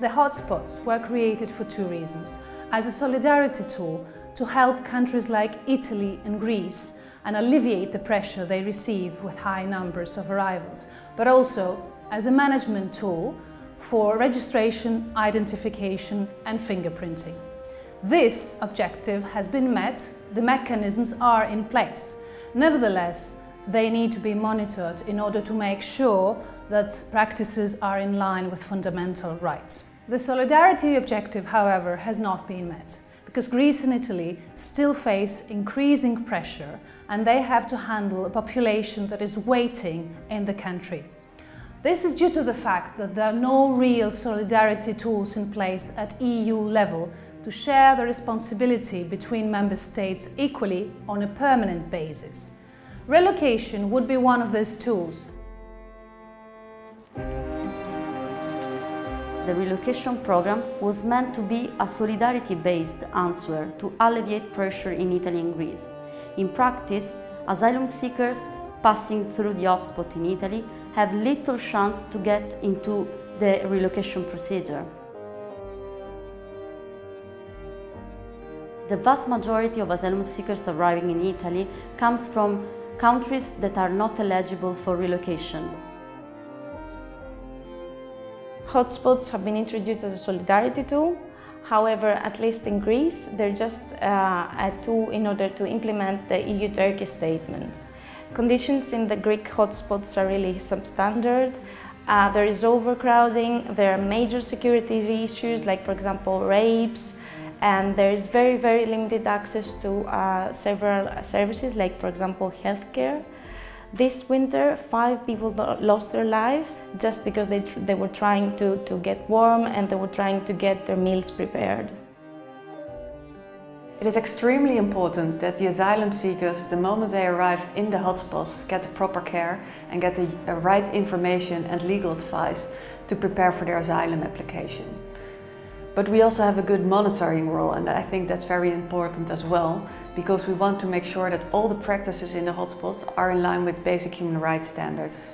The hotspots were created for two reasons: as a solidarity tool to help countries like Italy and Greece and alleviate the pressure they receive with high numbers of arrivals, but also as a management tool for registration, identification and fingerprinting. This objective has been met, the mechanisms are in place. Nevertheless, they need to be monitored in order to make sure that practices are in line with fundamental rights. The solidarity objective, however, has not been met, because Greece and Italy still face increasing pressure and they have to handle a population that is waiting in the country. This is due to the fact that there are no real solidarity tools in place at EU level to share the responsibility between member states equally on a permanent basis. Relocation would be one of those tools. The relocation program was meant to be a solidarity-based answer to alleviate pressure in Italy and Greece. In practice, asylum seekers passing through the hotspot in Italy have little chance to get into the relocation procedure. The vast majority of asylum seekers arriving in Italy comes from countries that are not eligible for relocation. Hotspots have been introduced as a solidarity tool. However, at least in Greece, they're just a tool in order to implement the EU-Turkey statement. Conditions in the Greek hotspots are really substandard. There is overcrowding, there are major security issues like, for example, rapes, and there is very limited access to several services like, for example, healthcare. This winter, 5 people lost their lives just because they were trying to get warm and they were trying to get their meals prepared. It is extremely important that the asylum seekers, the moment they arrive in the hotspots, get the proper care and get the right information and legal advice to prepare for their asylum application. But we also have a good monitoring role, and I think that's very important as well, because we want to make sure that all the practices in the hotspots are in line with basic human rights standards.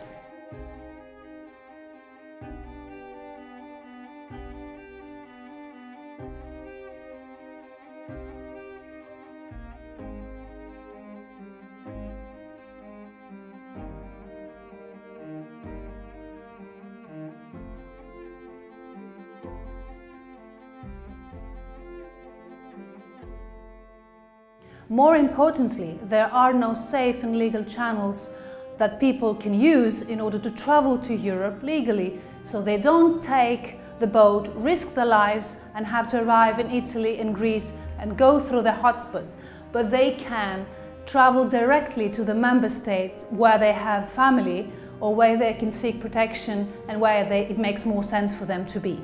More importantly, there are no safe and legal channels that people can use in order to travel to Europe legally, so they don't take the boat, risk their lives and have to arrive in Italy and Greece and go through the hotspots, but they can travel directly to the member state where they have family or where they can seek protection and where it makes more sense for them to be.